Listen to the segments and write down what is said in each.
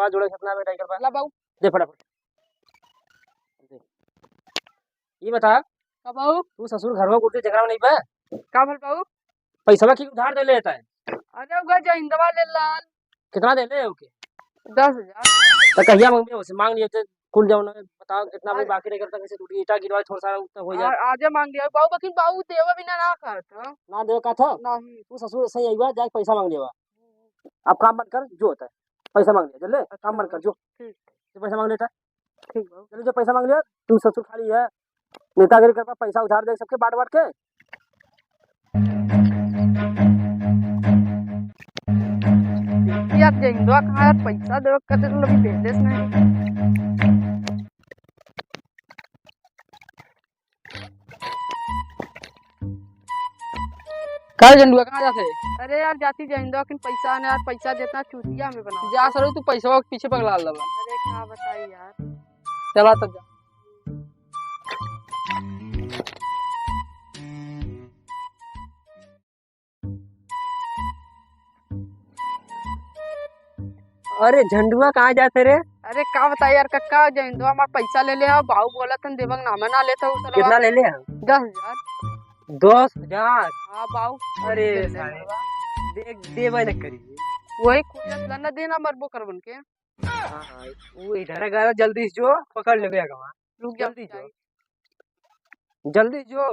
आवाज जोड़े कितना बेटा कर ला बाऊ दे फटाफट दे। ये बता का बाऊ तू ससुर घर में कुछ झगड़ा में नहीं बा का भल बाऊ पैसा की उधार दे लेता है अरे उगा जहिंदवा ले लाल कितना दे ले ओके 10,000 तो कहिया मांग लिए थे खुल जाओ ना बताओ कितना भाई बाकी रह करता कैसे टूटी ईटा गिरवा थोड़ा सा उतना हो जाए आजे मांग लिया बाऊ बकिन बाऊ देवा बिना ना करत ना दे का था नहीं तू ससुर सही आई बा जाके पैसा मांग लिया अब काम बंद कर जो होता है पैसा मांग लिया चल ले काम बंद कर जो ठीक जो पैसा मांग लेता ठीक बाऊ चलो जो पैसा मांग लिया तू ससुर खाली है नेतागिरी कर पा पैसा उधार दे सबके बांट बांट के यार जहिंदवा कहाँ यार पैसा देव कते तो अभी भेजेस नहीं कल जंडुआ कहाँ जाते अरे यार जाती जहिंदवा किन पैसा ने यार पैसा देता चूतिया में बना जा सरो तू पैसा के पीछे पगला लबा अरे क्या बताई यार चला तब जा अरे झंडुआ कहाँ जाते रे अरे का बताई यार कक्का जहिंदवा हमार पैसा ले ले बाऊ बोला तन देवंग नामे ना लेता हूँ कितना ले ले 10,000 10,000 हाँ बाऊ अरे ले ले साले बाबा। देख देवे न करी वही कुछ ना देना मरबो करबन के हाँ वो इधर गया जल्दी से जो पकड़ ले गया कहाँ रुक जा जल्दी जो जल्दी जो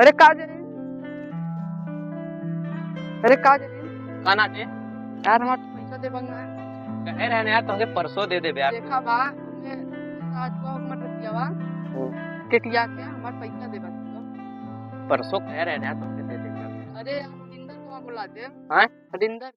अरे का जे अरे का जे खाना दे यार हमार पैसा दे बंगा कहे रहने यार तुमके परसों दे दे यार देखा बा हमने आज को हमर रतिया बा टिटिया के हमार पैसा दे बा परसों कह रहे हैं तुमके दे दे अरे हरिंदर को बुला दे हां हरिंदर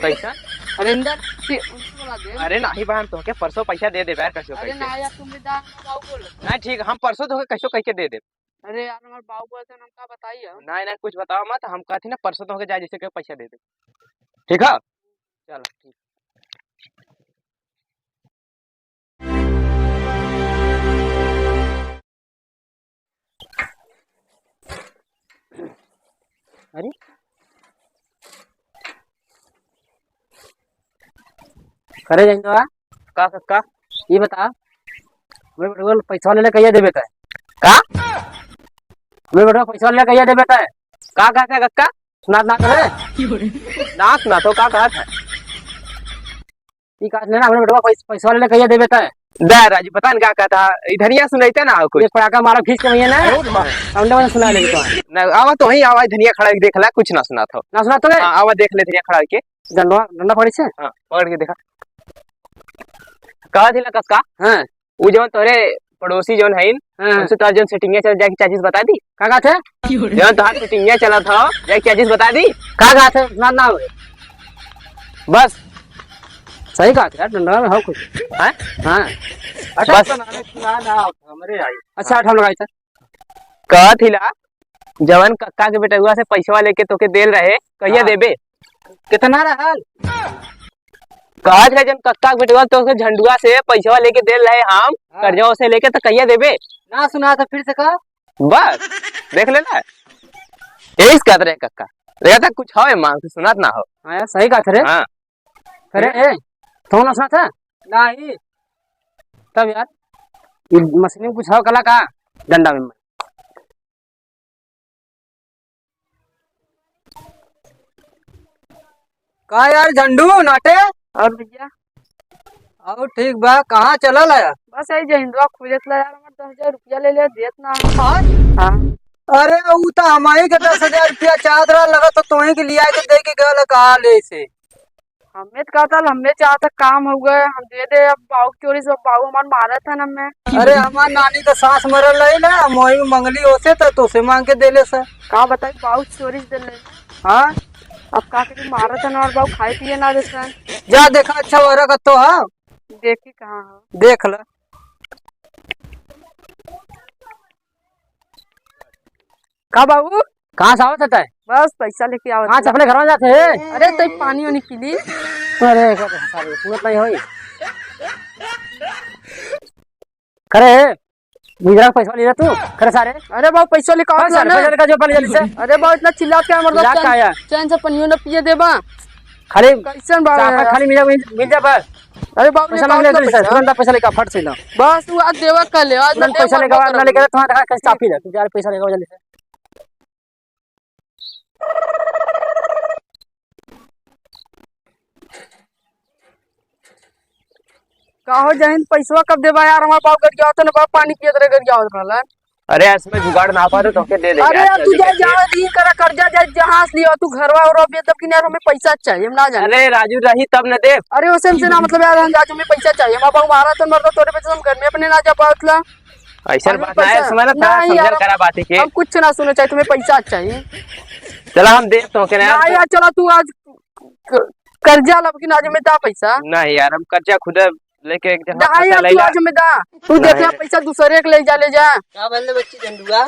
पैसा हरिंदर उसको बुला दे अरे नहीं बहन तुमके परसों पैसा दे दे यार कैसे अरे ना यार तुम भी दा बाऊ बोल नहीं ठीक हम परसों तुमके कैसे कैसे दे दे अरे यार हमार बाऊ बोलते हम का बताइए नहीं नहीं कुछ बताओ मत हम कहते ना परसों तुमके जाए जैसे के पैसा दे दे ठीक है चलो ठीक अरे करे जाएंगे का ये बता मैं बेटा पैसा ले ले कहिया देबे का मैं बेटा पैसा ले कहिया देबे का कक्का सुना ना करे ना सुना तो का कहत है ई का लेना हमरे बेटा पैसा ले कहिया देबे का दे राजू पता नहीं क्या कहता इधरिया सुनाइते ना कुछ एक पटाखा मारो खींच के भैया ना साउंड में सुना ले तो ना आवा तो ही आवाज धनिया खड़ा के देख ले कुछ ना सुना तो आवा देख ले धनिया खड़ा के डंडा पड़ी से हां पकड़ के देखा कहा थी कस का हां उ जवन तोरे पड़ोसी जवन है हमसे तो जवन सेटिंग चल जाके चाचीज बता दी का थे जवन तो सेटिंग चला था जाके चाचीज बता दी का थे ना बस सही कहा यार डंडा में हो कुछ हैं हां अच्छा ना हमरे आई अच्छा हम लगाई था कहा थीला जवन कक्का के बेटा से पैसा लेके तोके देल रहे कहिया देबे कितना रहल कहा है जन कक्का के बेटा तो झंडुआ से पैसा लेके देल रहे हम कर्जा से लेके तो कहिया देबे ना सुना तो फिर से कहा बस देख लेना यही कहते रहे कक्का रहता कुछ हो मांग से सुनात ना हो हां यार सही कहा रे हां अरे ए तो ना सुना था नहीं तब यार ये मशीन में कुछ हो कला का डंडा में का यार झंडू नाटे और भैया और ठीक बा कहाँ चलल है बस यही जहिंदवा खोजत ला यार हमार 10,000 रुपया ले ले देत ना हां अरे उ त हमाई के 10,000 रुपया चाहत रहा लगा तो तोही के लिया के दे के गल कहा ले से हमें तो कहता हमने चाहता काम हो गए हम दे दे अब बाऊ चोरी से बाऊ हमार मारा था ना मैं अरे हमार नानी तो सांस मरल रही ना मोही में मंगली होसे तो से मांग के देले से का बताई बाऊ चोरी से ले हां अब का के मारा था ना और बाऊ खाए पिए ना देता जा देखा अच्छा वरा कतो हां देखी कहां हो देख ल का बाबू कहाँ से आवत है बस पैसा लेके आवत कहाँ से अपने घर में जाते हैं अरे तो पानी वानी पी ली अरे सारे सुनत नहीं होई करे गुजरात पैसा ले तू खरे सारे। अरे बाबू पैसा लेकर आओ ना। पैसा लेकर जो पहले जल्दी से। अरे बाबू इतना चिल्ला क्या मर मजाक का है? चैन से पनियो न पिए देबा खाली कैसन बाबू खाली मिल जा बस। अरे बाबू पैसा मांग ले जल्दी से, तुरंत पैसा लेकर फट से लो। बस तू आज देवा कर ले आज तुरंत पैसा लेकर ना लेकर तुम्हारा कैसे चापी ले, तू यार पैसा लेकर जल्दी से। काहो जहिन पैसा कब देबा यार हमार बाप कर गया ना बाप पानी पिए तरह कर गया रहला। अरे इसमें जुगाड़ ना पा तो के दे दे अरे यार तू जा जा दी कर कर्जा जा जहां से लियो तू घरवा और अब तब कि यार हमें पैसा चाहिए हम ना जाने। अरे राजू रही तब न दे। अरे वैसे से ना मतलब यार हम आज हमें पैसा चाहिए हमारा बाबू मारा तो मरदा तोरे पे हम घर में अपने ना जा पावतला। ऐसा बात ना है, समझ ना था समझल करा बात के। हम कुछ ना सुनो चाहिए तुम्हें पैसा चाहिए। चला हम दे तो के ना यार चला तू आज कर्जा लब कि आज में दा पैसा। नहीं यार हम कर्जा खुद लेके एक जगह पैसा ले आज में दा तू देख ले पैसा दूसरे के ले जा का बोलले बच्ची जंडुआ।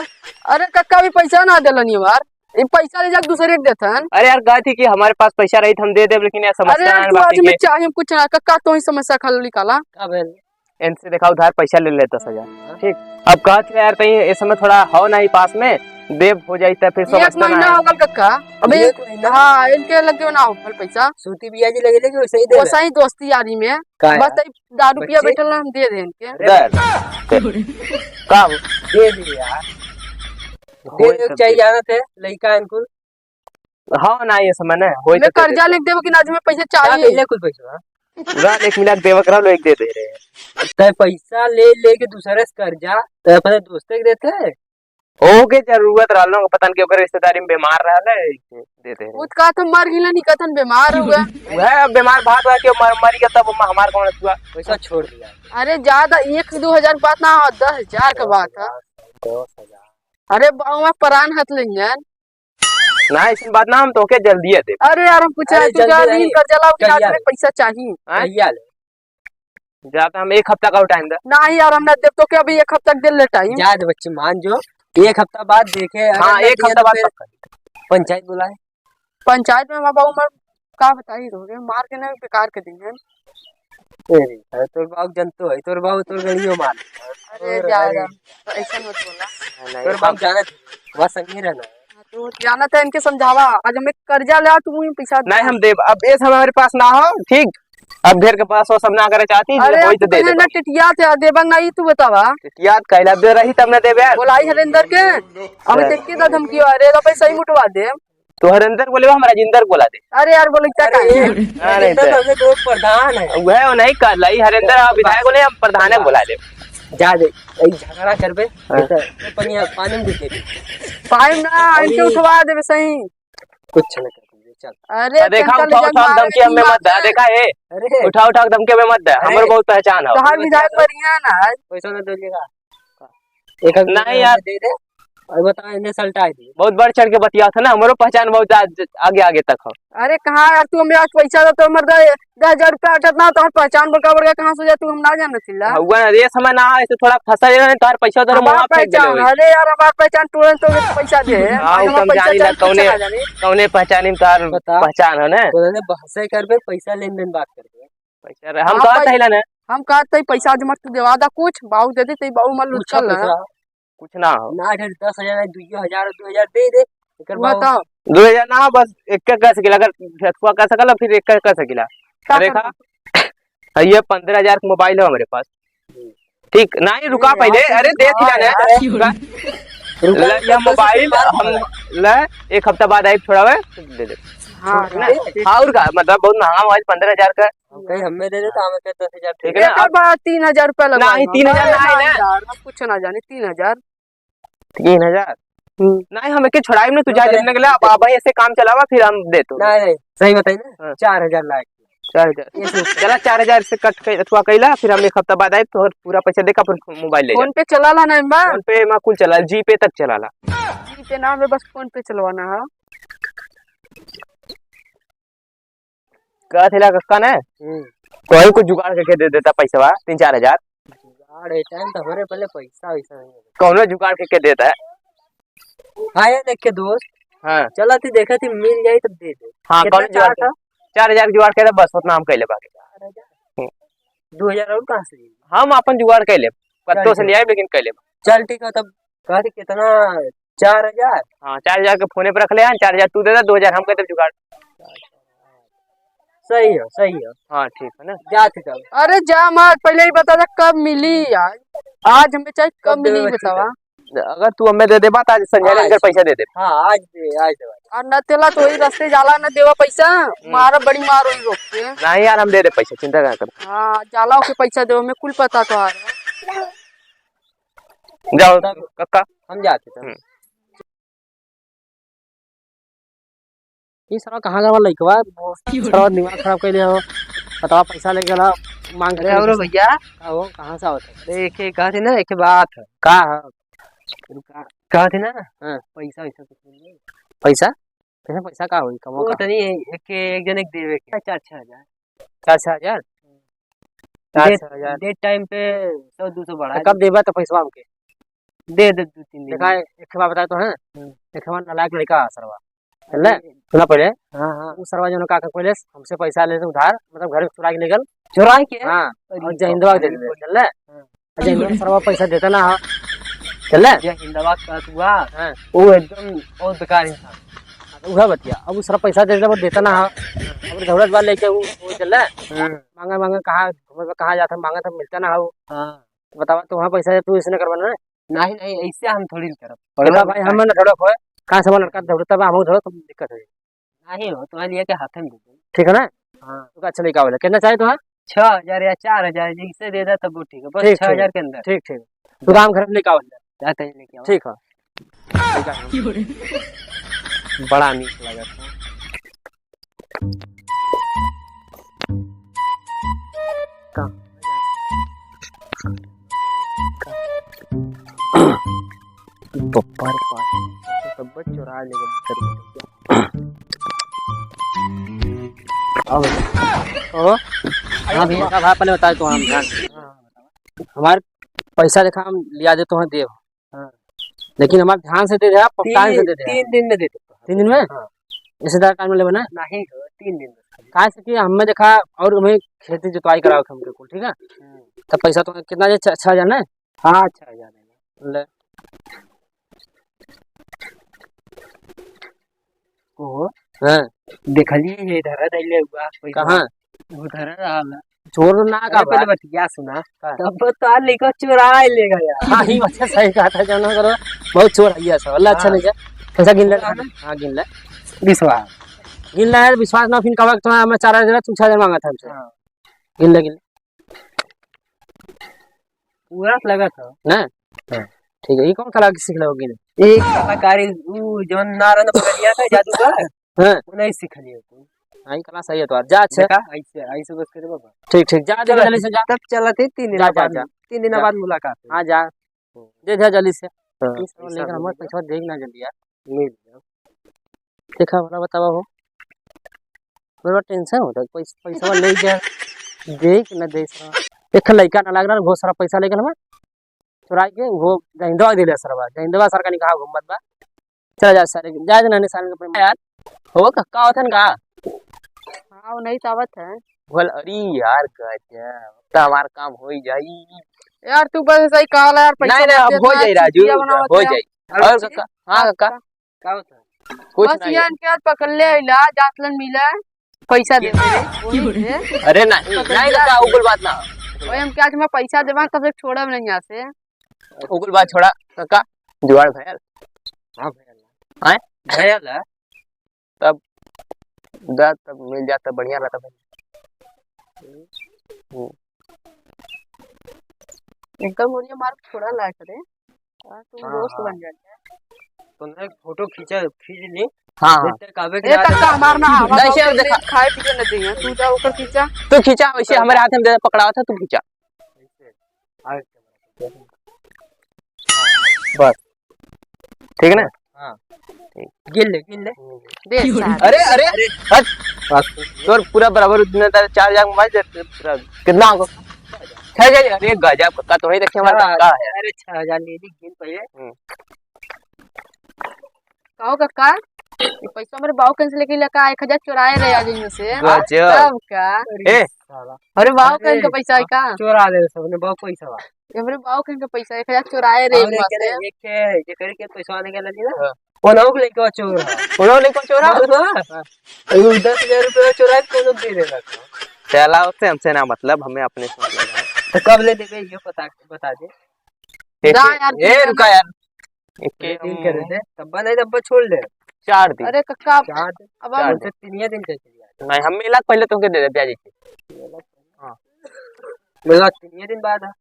अरे कक्का भी पैसा ना देलनी यार ये पैसा ले जा दूसरे के देथन। अरे यार कहा थी कि हमारे पास पैसा रही हम दे दे, लेकिन यार अरे समस्या यार तू आज में चाहिए कुछ ना कक्का तो ही समस्या खल निकाला। का भेल इनसे देखा उधार पैसा ले ले 10,000 ठीक। अब कहा थे यार कहीं इस समय थोड़ा हो नहीं पास में देव हो जाए तो फिर एक महीना होगल कक्का अबे हां इनके लगे ना हो पैसा सूती बियाजी लगे लेके वैसे ही दे वो सही दोस्ती यारी में बस दारू पिया बैठल ना हम दे दे इनके का दे दे यार दे दे चाहिए जाना थे लइका इनको। हां ना ये समय ना होय मैं कर्जा लिख देबो कि आज में पैसा चाहिए ले कुछ पैसा पूरा 1 मिनट देव करा लो एक दे दे रहे तय पैसा ले लेके दूसरे से कर्जा तो अपने दोस्त के देते ओके जरूरत रहलो पता नहीं ओकर रिश्तेदारी में बीमार रहले देते हैं उत का तो मर गिला निकतन बीमार हो गया वह बीमार भाग भाग के मर गया तब हमार कौन हुआ पैसा छोड़ दिया। अरे ज्यादा 1-2 हजार बात ना 10,000 का बात है 10,000 अरे बाबू में प्राण हत लेंगे ना इस बात ना हम तो के जल्दी है दे। अरे यार हम पूछा तू जा दिन कर चलाओ कि आज में पैसा चाहिए भैया जाता हम 1 हफ्ता का टाइम दे नहीं यार हमने देव तो के अभी 1 हफ्ता दे ले टाइम जा दे बच्चे मान जो 1 हफ्ता बाद देखे। हाँ 1 हफ्ता बाद पंचायत बुलाए पंचायत में हमारा बाबू मर का बताई रहोगे मार के ना बेकार के देंगे तोर बाबू जनतो है तोर बाबू तोर गलियो मार। अरे जा ऐसा मत बोला तोर बाबू जाने वहां संगी रहना तो जाना था इनके समझावा आज हमें कर्जा ले तू पैसा नहीं हम देव अब ये समय हमारे पास ना हो ठीक। अब घेर के पास वो सब ना करे चाहती वही तो दे दे ना टिटिया थे देबंग नहीं तू बतावा याद कैला दे रही तब ना देबे यार बोलाई हरिंदर के हमें देख के दम की अरे तो पैसा ही मुटवा दे तो हरिंदर बोले हम राजिंदर बोला दे। अरे यार बोले क्या अरे तो प्रधान है वह नहीं कर लाई हरिंदर विधायक को नहीं हम प्रधान है बोला दे जा दे झगड़ा करबे पानी में दे पाइम ना इनके उठवा देबे सही कुछ नहीं कर चल। अरे देखा उठा धमकी हमें मत दे देखा है अरे उठा धमकी हमें मत दे हमर बहुत पहचान है तोहार विधायक बढ़िया ना पैसा न देगा एक नहीं यार दे दे और बता इन्हें सल्टा दी बहुत बढ़ चढ़ के बतिया था ना हमारो पहचान बहुत आगे आगे तक हो। अरे कहाँ यार तू हमें आज पैसा दे तो मर 10,000 रुपया अटत ना तो पहचान बड़का कहाँ से जा तू हम ना जाने चिल्ला हुआ ये समय ना ऐसे थोड़ा फंसा है तार पैसा तो मुंह फेंक दे। अरे यार हमार पहचान तुरंत तो पैसा दे हम जानी ला कौने पहचानी तार पहचान है ना बोले बहसे करबे पैसा लेन-देन बात करबे पैसा हम कहत है ना हम कहत है पैसा आज मत देवा दा कुछ बाऊ दे दे ते बाऊ मल उछल कुछ ना हो ना 10,000 2,000 2,000 दे दे बताओ 2,000 ना बस एक कर सकेला अगर फेसबुक कर सकला फिर एक कर सकेला। देखा ये 15,000 का मोबाइल है हमारे पास ठीक नहीं रुका पहले अरे देख लेना ये मोबाइल हम ले 1 हफ्ता बाद आई छोड़ा हुआ दे दे। हाँ और का मतलब बहुत महंगा मोबाइल 15,000 का कहीं हमें दे दे तो हमें 10,000 ठीक है ना। अब 3,000 रुपया लगा नहीं 3,000 नहीं ना कुछ ना जाने 3,000 नहीं हमें के छुड़ाई में तुझा देने के लिए अब भाई ऐसे काम चलावा फिर हम दे तो नहीं सही बताई ना 4,000 लाख 4,000 चला 4,000 से कट के अथवा कैला फिर हम 1 हफ्ता बाद आए तो पूरा पैसा देका फिर मोबाइल ले फोन पे चला ला ना फोन पे में कुल चला जी पे तक चला ला जी पे ना बस फोन पे चलवाना है का थेला कक्का ने कोई कुछ जुगाड़ करके दे देता पैसा 3-4 हजार जुगाड़ ए टाइम तो हमारे पहले पैसा वैसा नहीं कौनो जुगाड़ करके देता है। हाँ ये देख के दोस्त हाँ चला थी देखा थी मिल जाए तब दे दे। हाँ कौन जुगाड़ था 4,000 जुगाड़ करे बस उतना हम कैले बाकी 2,000 और कहाँ से हम अपन जुगाड़ कैले कत्तो से ले आए लेकिन कैले चल ठीक है तब। कहा कितना? 4,000। हाँ 4,000 के फोने पर रख ले। 4,000 तू दे दे, 2,000 हम कहते जुगाड़। सही है सही है। हाँ ठीक है ना, जा थे तब। अरे जा मत, पहले ही बता दे कब मिली यार। आज हमें चाहिए, कब मिली बतावा। अगर तू हमें दे दे बात, आज संजय ने पैसा दे दे। हाँ आज दे आज दे। और न तेला तो ही रास्ते जाला न देवा पैसा, मारा बड़ी मार हुई रोक के। नहीं यार हम दे दे पैसा, चिंता ना कर। हाँ जाला के पैसा दे, हमें कुल पता तो आ रहा। जाओ कक्का, हम जाते थे। ये सारा कहाँ का लइकवा सारा दिमाग खराब कर दिया हो। बतावा पैसा लेके ला मांग के। अरे भैया वो कहाँ से आवत है? अरे एक कहा थी ना, एक बात है। का है? कहा थी ना। हाँ पैसा वैसा कुछ नहीं। पैसा पैसा पैसा का होई कमो वो का? तो नहीं, एक जन एक देवे के 4-6 हजार। 4-6 हजार? 4-6 हजार डेट टाइम पे 100-200 बढ़ा। कब देबा तो पैसा हमके दे दे 2-3 दिन। देखा एक बार बताए तो है। एक बार नालायक लड़का सरवा चल सुना पहले। हाँ हाँ वो सरवा जो का पहले हमसे पैसा ले उधार, मतलब घर चुरा के लेगल। चुरा के। हाँ और जहिंदवा दे दे चल जहिंदवा सरवा पैसा देता ना हो चल। हिंदवा का हुआ हाँ वो एकदम बहुत बेकार इंसान। उहे बतिया अब वो सारा पैसा दे वो देता ना हो। अब दौलत वाले लेके वो चल मांगा मांगा कहाँ जाता मांगा तो मिलता ना हो। हाँ बतावा तो वहाँ पैसा तू इसने करवाना है। नहीं नहीं ऐसे हम थोड़ी करब। पगला भाई हम ना थोड़ा खोए कहाँ से लड़का दौड़ता बा हम थोड़ा तो दिक्कत है। नहीं हो तुम्हारे लिए के हाथ में दे दे। ठीक है ना? हाँ तो अच्छा लड़का वाला कितना चाहिए तो? 6,000 या 4,000 जैसे दे दे तब वो ठीक है, बस 6,000 के अंदर। ठीक ठीक तू काम घर लेके आवा जाते हैं लेके आओ। ठीक है। बड़ा नीक लगा था। बप्पर पास सब चुरा ले अब ओ हाँ भैया का भाई पहले बताए तो हम ध्यान हमारे पैसा देखा हम लिया दे तो हम देव। लेकिन हमारे ध्यान से दे दे, आप टाइम से दे दे। 3 दिन में दे दे। 3 दिन में? इससे ज्यादा टाइम ले बना नहीं 3 दिन में। कहा से कि हमें देखा और हमें खेती जुताई कराओ हमके कुल ठीक है। तब पैसा तो कितना दे? 6,000 ना? हाँ 6,000 ले ओ हाँ देखलिए ये धरा दैले हुआ कहाँ वो धरा रहा चोर ना का पहले बतिया सुना तब तो लेकर चुरा लेगा यार। हाँ ही अच्छा सही कहा था जाना करो बहुत चोर है सब अल्लाह अच्छा नहीं है। पैसा गिन ले। हाँ गिन ले विश्वास गिन ले विश्वास ना फिर कब तो मैं 4,000 तू 6,000 मांगा था हमसे। गिन ले पूरा लगा था ना। ठीक है। ये कौन कला सीख लोगे? एक कलाकारी वो जो नारन पकड़िया था जादूगर। हाँ नहीं सीख लिया तू। हाँ ये कला सही है तो जा अच्छा ऐसे ऐसे बस करे बाबा। ठीक ठीक जा दे जल्दी से जा। तब चला थे 3 दिन बाद। 3 दिन बाद मुलाकात। हाँ जा दे दे जल्दी से। लेकिन हमारे पैसा देखना जल्दी यार मिल देखा वाला बतावा हो बड़ा टेंशन होता है पैसा ले जा देख ना दे एक लड़का ना लग रहा बहुत सारा पैसा लेके हमें चुरा के वो जहिंदवा दे सरवा जहिंदवा सर का निकाह घूमत बा। चल जा सारे जा ना साल के यार हो का होथन का। हाँ वो नहीं तावत है बोल अरे यार गजब तो हमारा काम हो ही जाई यार। तू बस सही कहा यार पैसा नहीं नहीं अब हो जाई राजू हो जाई। और काका हाँ काका का होता है कुछ बस नहीं। यार इनके पकड़ ले इला जातलन मिला पैसा दे दे। अरे नहीं नहीं काका उगल बात ना ओए हम क्या मैं पैसा देवा तब तक छोड़ा नहीं यहाँ से। उगल बात छोड़ा काका जुगाड़ भैया। हाँ भैया हाँ भैया तब दा तब मिल जाता बढ़िया रहता भाई। एकदम मुझे मार छोड़ा लायक रे तुम दोस्त बन जाते। तुमने फोटो खींच ली। हाँ ए काका हमार ना देखा खाए पीके न देंगे तू जा ऊपर खींचा तू खींचा वैसे हमारे हाथ में पकड़ा हुआ था तू खींचा बस ठीक है ना। हाँ गिन ले दे अरे अरे हट तोर पूरा बराबर उतना 4,000 मोबाइल कितना होगा 6,000। अरे गजब का तो ही देखे हमारा का है। अरे 6,000 ले ली गिन पहले कहो काका ये पैसा मेरे बाबू कैंसिल लेके लगा 1,000 चुराए रहे आज इनमें से गजब तब का। ए अरे बाबू कैंसिल का पैसा है का चोरा दे सबने बहुत पैसा हमरे बाबू के पैसा 1000 चुराए रे हमरे के एक के करे के पैसा निकाल दी ना कोनो के लेके चोर कोनो लेको चोरा अयो 10,000 रुपया चुरा के कोनो दे देगा चला उससे हमसे ना मतलब, हमें अपने से मतलब है। तो कब ले देबे ये बता दे जा यार, ए रुका यार, दिन करे दे तब नहीं तब छोड़ दे 4 दिन। अरे कक्का चार अब चार हम से 3 दिन चल जाए नहीं, हम मिला पहले तुमके दे दे ब्याज। मेरा 3 दिन बाद है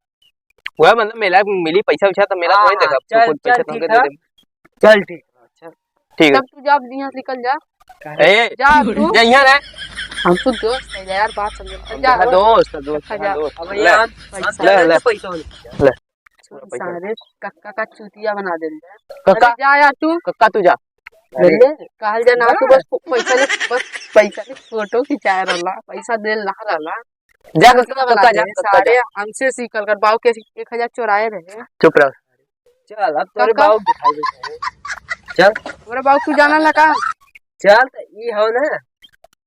वह मतलब मेला मिली पैसा वैसा तो मेरा वही देगा, चल, कुछ पैसा चल, तुमके ठीक दे है। दे। चल ठीक अच्छा ठीक है, तब तू जा यहाँ से निकल जा ए जा तू जा यहाँ रह। हम तो दोस्त है यार, बात समझ जा हाँ, दोस्त दोस्त जा। दोस्त अब ले यहाँ ले ले पैसा ले सारे कक्का का चूतिया बना दे कक्का अरे जा यार तू कक्का तू जा। कहल जा ना तू बस पैसा ले फोटो खिंचाए रहला, पैसा दे ना रहला जा चूतिया बना कक्का जा दे। कक्का सारे जा। हमसे सीखल कर बाबू के 1000 चुराए रहे। चुप रहो। चल अब तोरे कक्का। बाबू दिखाई दे चल मेरे बाबू तू जाना लगा चल तो ई हो ना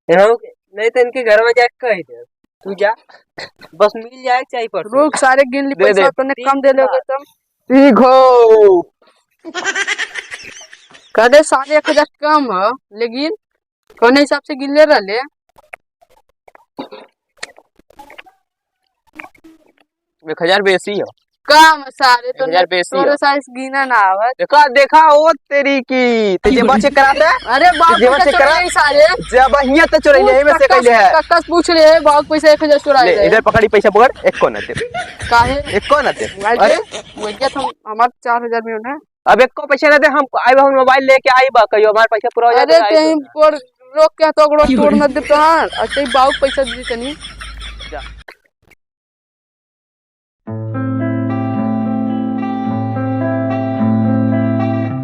यहाँ नहीं तो इनके घर में जाके कह दे तू जा बस मिल जाए चाहिए पर रोक सारे गिन ली दे पैसा दे। तूने कम दे लोगे तुम ठीक हो। कहते 1000 कम है, लेकिन कौन हिसाब से गिन ले रहे 1000 बेसी हो। कम सारे तो 1000 बेसी तोरे हो। साइज गिना ना आवत। देखा देखा ओ तेरी की ते जेबा चेक करा दे। अरे बाप जेबा पैसा चेक करा। चुराए सारे जब हिया तो चोरई ले में से कहले है। कक्का से पूछ ले बाप पैसा 1000 चुराए ले रहे इधर पकड़ी पैसा पकड़, एक को ना दे, काहे एक को ना दे। मोबाइल अरे दे वही हम हमार 4000 में होना। अब एक को पैसा ना दे, हम आई हम मोबाइल लेके आई बा कहियो हमार पैसा पूरा हो अरे जाए। कहीं पर रोक के तो ओकरो तोड़ न दे तोहार अच्छा बाप पैसा दे तनी। जा।